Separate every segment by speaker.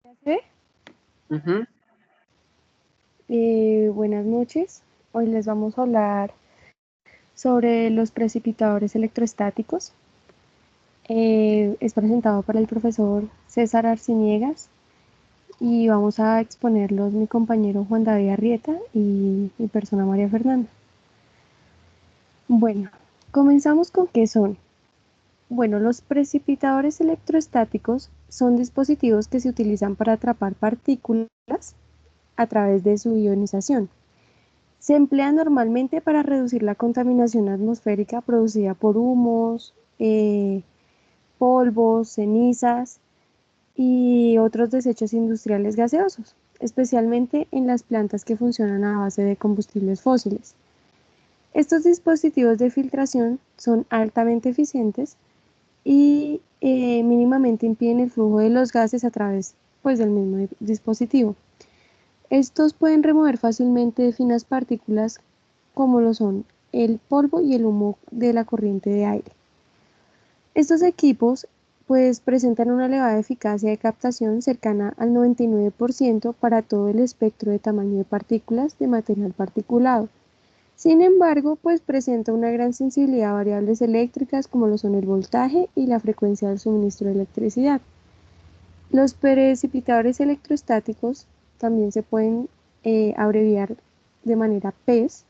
Speaker 1: ¿Sí?
Speaker 2: Ujú.
Speaker 1: Buenas noches. Hoy les vamos a hablar sobre los precipitadores electrostáticos. Es presentado por el profesor César Arciniegas y vamos a exponerlos mi compañero Juan David Arrieta y mi persona María Fernanda. Bueno, comenzamos con qué son. Bueno, los precipitadores electrostáticos son dispositivos que se utilizan para atrapar partículas a través de su ionización. Se emplea normalmente para reducir la contaminación atmosférica producida por humos, polvos, cenizas y otros desechos industriales gaseosos, especialmente en las plantas que funcionan a base de combustibles fósiles. Estos dispositivos de filtración son altamente eficientes y mínimamente impiden el flujo de los gases a través pues, del mismo dispositivo. Estos pueden remover fácilmente finas partículas como lo son el polvo y el humo de la corriente de aire. Estos equipos pues presentan una elevada eficacia de captación cercana al 99% para todo el espectro de tamaño de partículas de material particulado. Sin embargo, pues presenta una gran sensibilidad a variables eléctricas como lo son el voltaje y la frecuencia del suministro de electricidad. Los precipitadores electrostáticos también se pueden abreviar de manera PES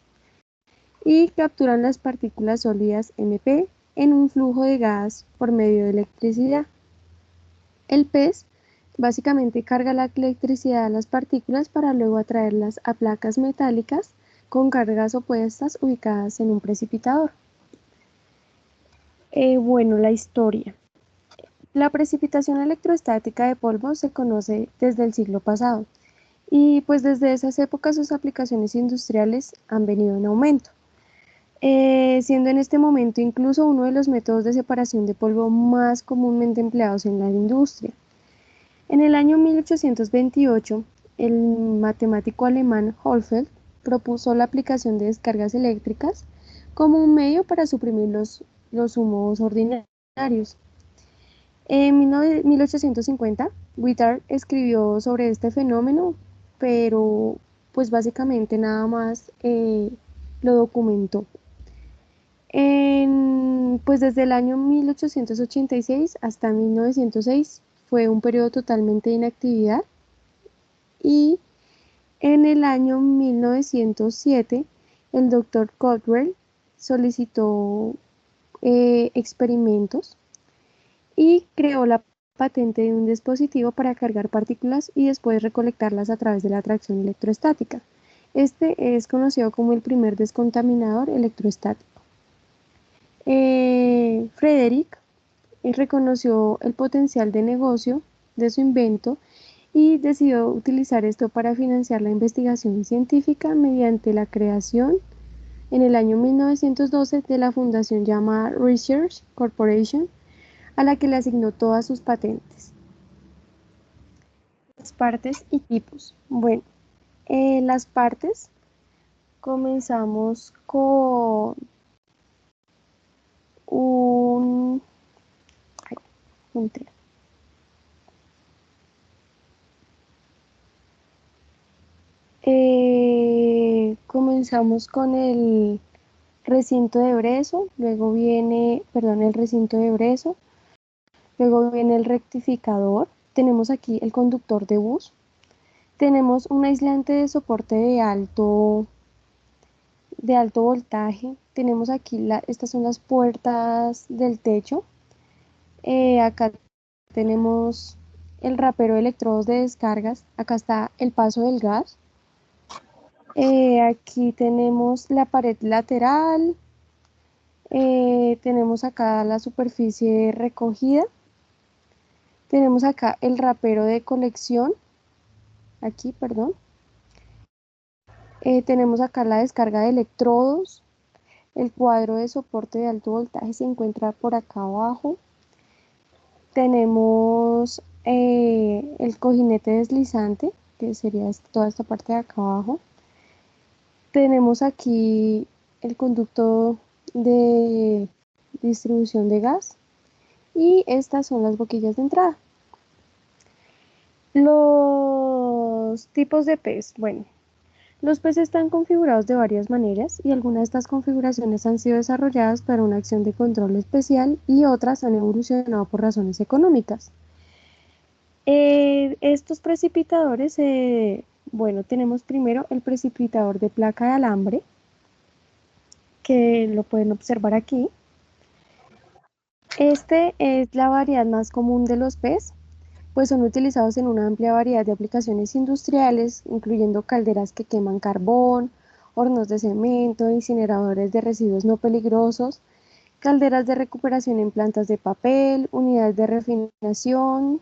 Speaker 1: y capturan las partículas sólidas MP en un flujo de gas por medio de electricidad. El pez básicamente carga la electricidad a las partículas para luego atraerlas a placas metálicas con cargas opuestas ubicadas en un precipitador. Bueno, la historia. La precipitación electrostática de polvo se conoce desde el siglo pasado y pues desde esas épocas sus aplicaciones industriales han venido en aumento. Siendo en este momento incluso uno de los métodos de separación de polvo más comúnmente empleados en la industria. En el año 1828, el matemático alemán Höfel propuso la aplicación de descargas eléctricas como un medio para suprimir los humos ordinarios. En 1850, Wittard escribió sobre este fenómeno, pero pues básicamente nada más lo documentó. Pues desde el año 1886 hasta 1906 fue un periodo totalmente de inactividad y en el año 1907 el doctor Caldwell solicitó experimentos y creó la patente de un dispositivo para cargar partículas y después recolectarlas a través de la atracción electrostática. Este es conocido como el primer descontaminador electrostático. Frederick reconoció el potencial de negocio de su invento y decidió utilizar esto para financiar la investigación científica mediante la creación en el año 1912 de la fundación llamada Research Corporation, a la que le asignó todas sus patentes. Las partes y tipos. Bueno, las partes comenzamos con un... Ay, un comenzamos con el recinto de brezo, luego viene, perdón, el recinto de brezo, luego viene el rectificador, tenemos aquí el conductor de bus, tenemos un aislante de soporte de alto voltaje, tenemos aquí, estas son las puertas del techo, acá tenemos el rapero de electrodos de descargas, acá está el paso del gas, aquí tenemos la pared lateral, tenemos acá la superficie recogida, tenemos acá el rapero de colección, aquí, perdón, tenemos acá la descarga de electrodos, el cuadro de soporte de alto voltaje se encuentra por acá abajo, tenemos el cojinete deslizante, que sería toda esta parte de acá abajo, tenemos aquí el conducto de distribución de gas y estas son las boquillas de entrada. Los tipos de pez. Bueno, los peces están configurados de varias maneras y algunas de estas configuraciones han sido desarrolladas para una acción de control especial y otras han evolucionado por razones económicas. Estos precipitadores, bueno, tenemos primero el precipitador de placa de alambre, que lo pueden observar aquí. Este es la variedad más común de los pez, pues son utilizados en una amplia variedad de aplicaciones industriales, incluyendo calderas que queman carbón, hornos de cemento, incineradores de residuos no peligrosos, calderas de recuperación en plantas de papel, unidades de refinación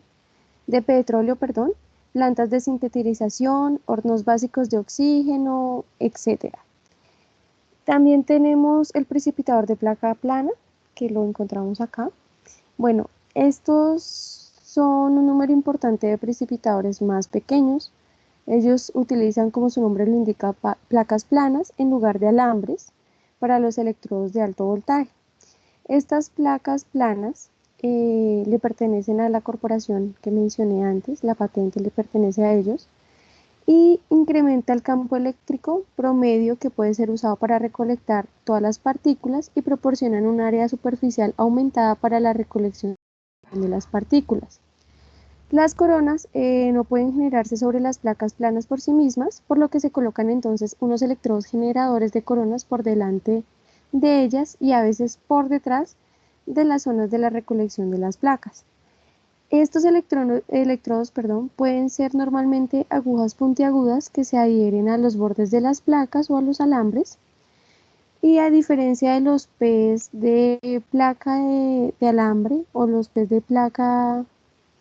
Speaker 1: de petróleo, perdón, plantas de sintetización, hornos básicos de oxígeno, etc. También tenemos el precipitador de placa plana, que lo encontramos acá. Bueno, estos son un número importante de precipitadores más pequeños. Ellos utilizan, como su nombre lo indica, placas planas en lugar de alambres para los electrodos de alto voltaje. Estas placas planas le pertenecen a la corporación que mencioné antes, la patente le pertenece a ellos, y incrementa el campo eléctrico promedio que puede ser usado para recolectar todas las partículas y proporcionan un área superficial aumentada para la recolección de las partículas. Las coronas no pueden generarse sobre las placas planas por sí mismas, por lo que se colocan entonces unos electrodos generadores de coronas por delante de ellas y a veces por detrás de las zonas de la recolección de las placas. Estos electrodos pueden ser normalmente agujas puntiagudas que se adhieren a los bordes de las placas o a los alambres. Y a diferencia de los pez de placa de alambre o los pez de placa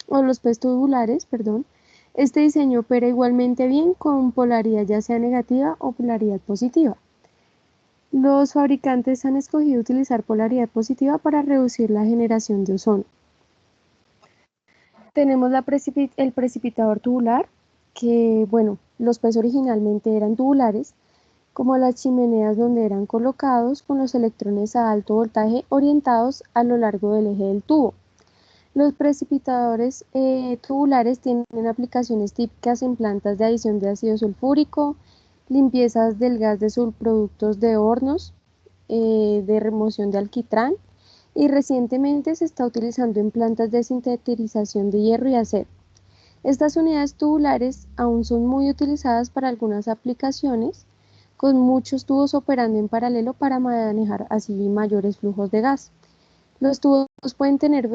Speaker 1: o los pez tubulares, perdón, este diseño opera igualmente bien con polaridad ya sea negativa o polaridad positiva. Los fabricantes han escogido utilizar polaridad positiva para reducir la generación de ozono. Tenemos el precipitador tubular, que bueno, los pez originalmente eran tubulares, como las chimeneas donde eran colocados con los electrones a alto voltaje orientados a lo largo del eje del tubo. Los precipitadores tubulares tienen aplicaciones típicas en plantas de adición de ácido sulfúrico, limpiezas del gas de subproductos de hornos, de remoción de alquitrán y recientemente se está utilizando en plantas de sintetización de hierro y acero. Estas unidades tubulares aún son muy utilizadas para algunas aplicaciones, con muchos tubos operando en paralelo para manejar así mayores flujos de gas. Los tubos pueden tener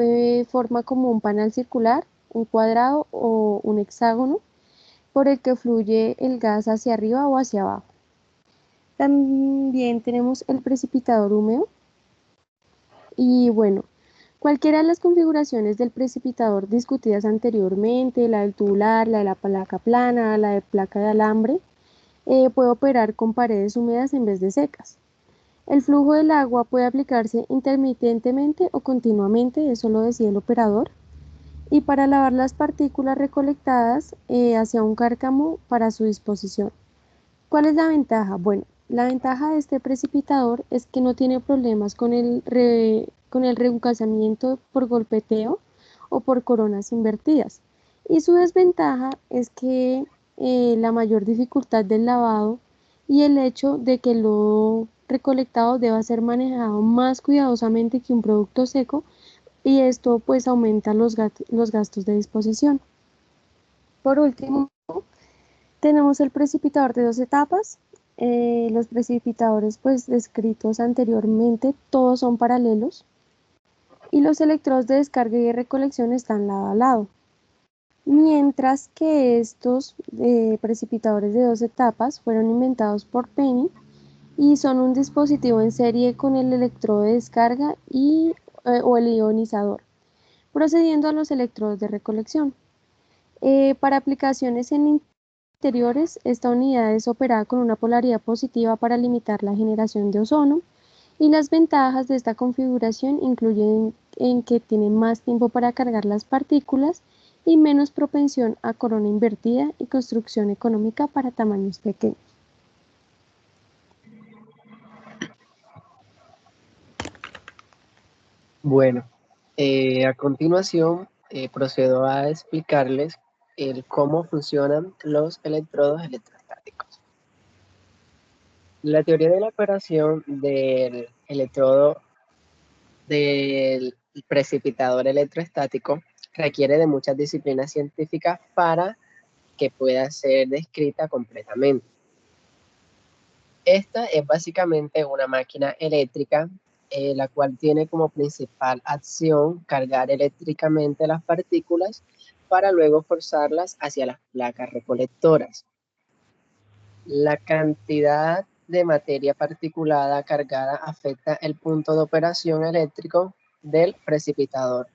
Speaker 1: forma como un panal circular, un cuadrado o un hexágono, por el que fluye el gas hacia arriba o hacia abajo. También tenemos el precipitador húmedo. Y bueno, cualquiera de las configuraciones del precipitador discutidas anteriormente, la del tubular, la de la placa plana, la de placa de alambre, puede operar con paredes húmedas en vez de secas. El flujo del agua puede aplicarse intermitentemente o continuamente, eso lo decide el operador, y para lavar las partículas recolectadas hacia un cárcamo para su disposición. ¿Cuál es la ventaja? Bueno, la ventaja de este precipitador es que no tiene problemas con el reucasamiento por golpeteo o por coronas invertidas. Y su desventaja es que la mayor dificultad del lavado y el hecho de que lo recolectado deba ser manejado más cuidadosamente que un producto seco y esto pues aumenta los gastos de disposición. Por último, tenemos el precipitador de dos etapas. Los precipitadores pues descritos anteriormente todos son paralelos y los electrodos de descarga y de recolección están lado a lado. Mientras que estos precipitadores de dos etapas fueron inventados por Penny y son un dispositivo en serie con el electrodo de descarga o el ionizador, procediendo a los electrodos de recolección. Para aplicaciones en interiores, esta unidad es operada con una polaridad positiva para limitar la generación de ozono y las ventajas de esta configuración incluyen en que tiene más tiempo para cargar las partículas y menos propensión a corona invertida y construcción económica para tamaños pequeños.
Speaker 2: Bueno, a continuación procedo a explicarles el cómo funcionan los electrodos electrostáticos. La teoría de la operación del electrodo del precipitador electrostático requiere de muchas disciplinas científicas para que pueda ser descrita completamente. Esta es básicamente una máquina eléctrica, la cual tiene como principal acción cargar eléctricamente las partículas para luego forzarlas hacia las placas recolectoras. La cantidad de materia particulada cargada afecta el punto de operación eléctrico del precipitador.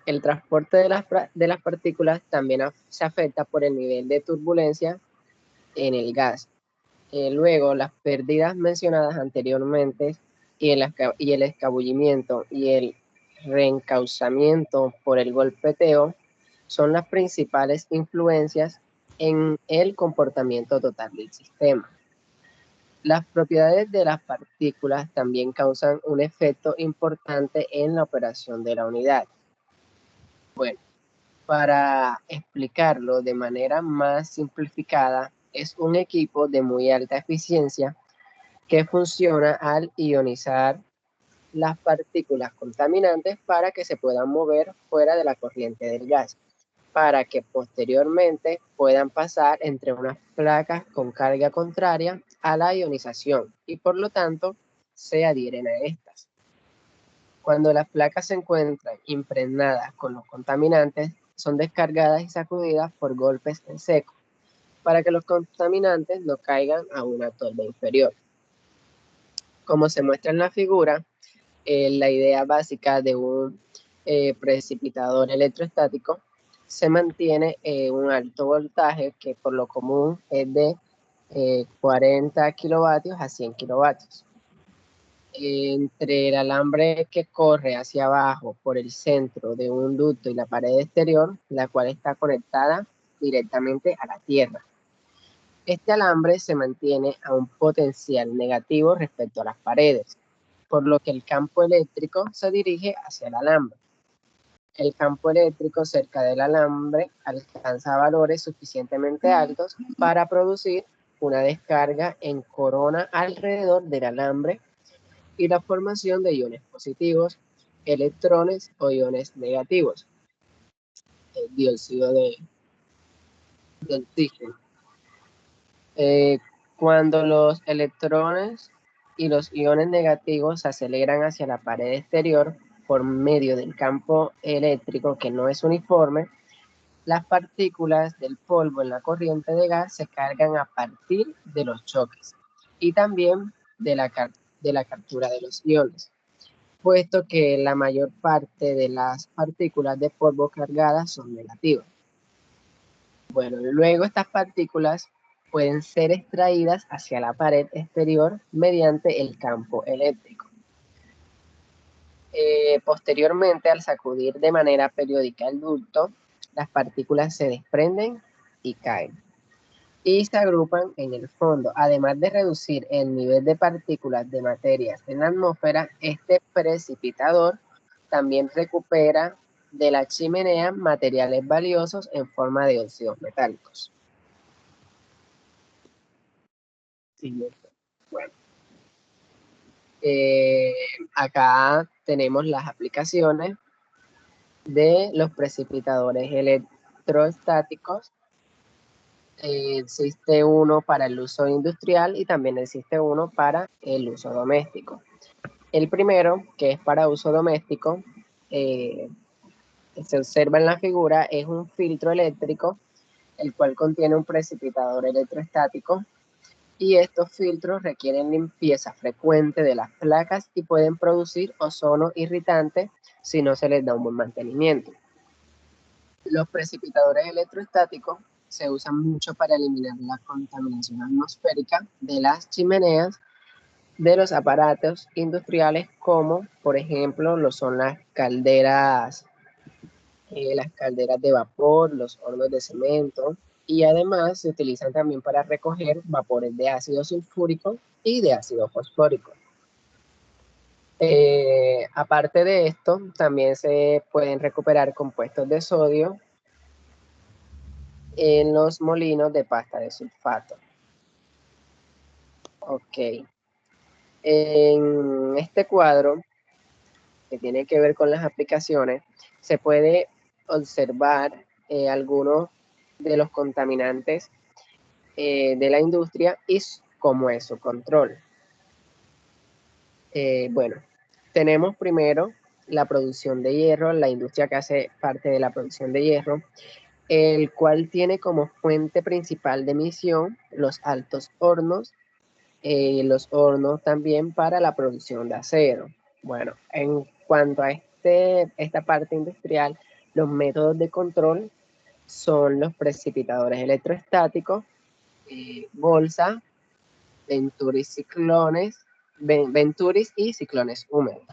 Speaker 2: El transporte de las partículas también se afecta por el nivel de turbulencia en el gas. Luego, las pérdidas mencionadas anteriormente y el escabullimiento y el reencauzamiento por el golpeteo son las principales influencias en el comportamiento total del sistema. Las propiedades de las partículas también causan un efecto importante en la operación de la unidad. Bueno, para explicarlo de manera más simplificada, es un equipo de muy alta eficiencia que funciona al ionizar las partículas contaminantes para que se puedan mover fuera de la corriente del gas, para que posteriormente puedan pasar entre unas placas con carga contraria a la ionización y por lo tanto se adhieren a estas. Cuando las placas se encuentran impregnadas con los contaminantes, son descargadas y sacudidas por golpes en seco, para que los contaminantes no caigan a una tolva inferior. Como se muestra en la figura, la idea básica de un precipitador electrostático se mantiene un alto voltaje que por lo común es de 40 kilovatios a 100 kilovatios. Entre el alambre que corre hacia abajo por el centro de un ducto y la pared exterior, la cual está conectada directamente a la tierra. Este alambre se mantiene a un potencial negativo respecto a las paredes, por lo que el campo eléctrico se dirige hacia el alambre. El campo eléctrico cerca del alambre alcanza valores suficientemente altos para producir una descarga en corona alrededor del alambre y la formación de iones positivos, electrones o iones negativos, el dióxido de oxígeno. Cuando los electrones y los iones negativos se aceleran hacia la pared exterior por medio del campo eléctrico que no es uniforme, las partículas del polvo en la corriente de gas se cargan a partir de los choques y también de la captura de los iones, puesto que la mayor parte de las partículas de polvo cargadas son negativas. Bueno, luego estas partículas pueden ser extraídas hacia la pared exterior mediante el campo eléctrico. Posteriormente, al sacudir de manera periódica el ducto, las partículas se desprenden y caen y se agrupan en el fondo. Además de reducir el nivel de partículas de materias en la atmósfera, este precipitador también recupera de la chimenea materiales valiosos en forma de óxidos metálicos. Siguiente. Bueno, acá tenemos las aplicaciones de los precipitadores electrostáticos. Existe uno para el uso industrial y también existe uno para el uso doméstico. El primero, que es para uso doméstico, se observa en la figura, es un filtro eléctrico, el cual contiene un precipitador electrostático, y estos filtros requieren limpieza frecuente de las placas y pueden producir ozono irritante si no se les da un buen mantenimiento. Los precipitadores electrostáticos se usan mucho para eliminar la contaminación atmosférica de las chimeneas de los aparatos industriales, como por ejemplo lo son las calderas de vapor, los hornos de cemento, y además se utilizan también para recoger vapores de ácido sulfúrico y de ácido fosfórico. Aparte de esto, también se pueden recuperar compuestos de sodio en los molinos de pasta de sulfato. Ok. En este cuadro, que tiene que ver con las aplicaciones, se puede observar algunos de los contaminantes de la industria y cómo es su control. Bueno, tenemos primero la producción de hierro, la industria que hace parte de la producción de hierro, el cual tiene como fuente principal de emisión los altos hornos, los hornos también para la producción de acero. Bueno, en cuanto a esta parte industrial, los métodos de control son los precipitadores electrostáticos, bolsa, venturis y ciclones húmedos.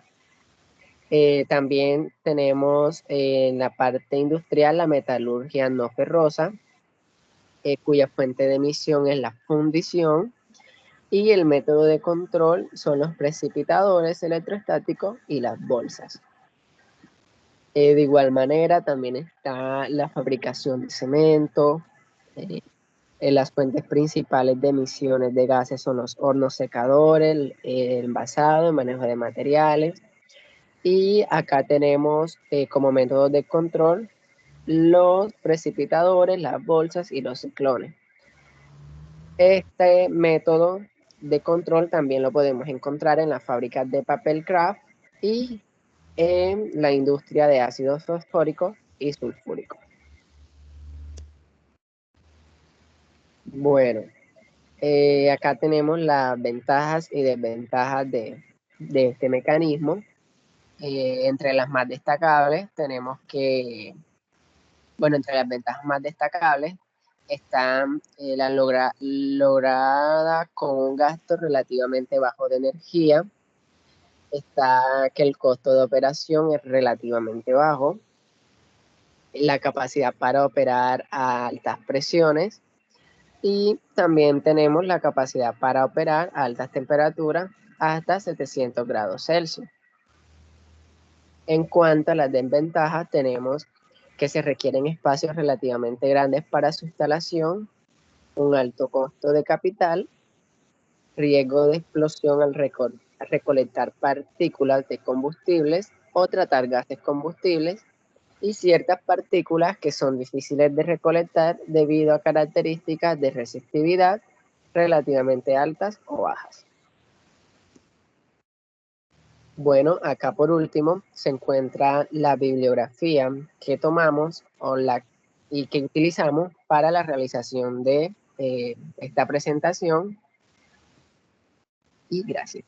Speaker 2: También tenemos en la parte industrial la metalurgia no ferrosa, cuya fuente de emisión es la fundición, y el método de control son los precipitadores electrostáticos y las bolsas. De igual manera también está la fabricación de cemento. Las fuentes principales de emisiones de gases son los hornos secadores, el envasado, el manejo de materiales. Y acá tenemos como métodos de control los precipitadores, las bolsas y los ciclones. Este método de control también lo podemos encontrar en las fábricas de papel craft y en la industria de ácido fosfórico y sulfúrico. Bueno, acá tenemos las ventajas y desventajas de este mecanismo. Entre las más destacables tenemos que, bueno, entre las ventajas más destacables están la lograda con un gasto relativamente bajo de energía, está que el costo de operación es relativamente bajo, la capacidad para operar a altas presiones y también tenemos la capacidad para operar a altas temperaturas hasta 700 grados Celsius. En cuanto a las desventajas, tenemos que se requieren espacios relativamente grandes para su instalación, un alto costo de capital, riesgo de explosión al recolectar partículas de combustibles o tratar gases combustibles y ciertas partículas que son difíciles de recolectar debido a características de resistividad relativamente altas o bajas. Bueno, acá por último se encuentra la bibliografía que tomamos y que utilizamos para la realización de esta presentación. Y gracias.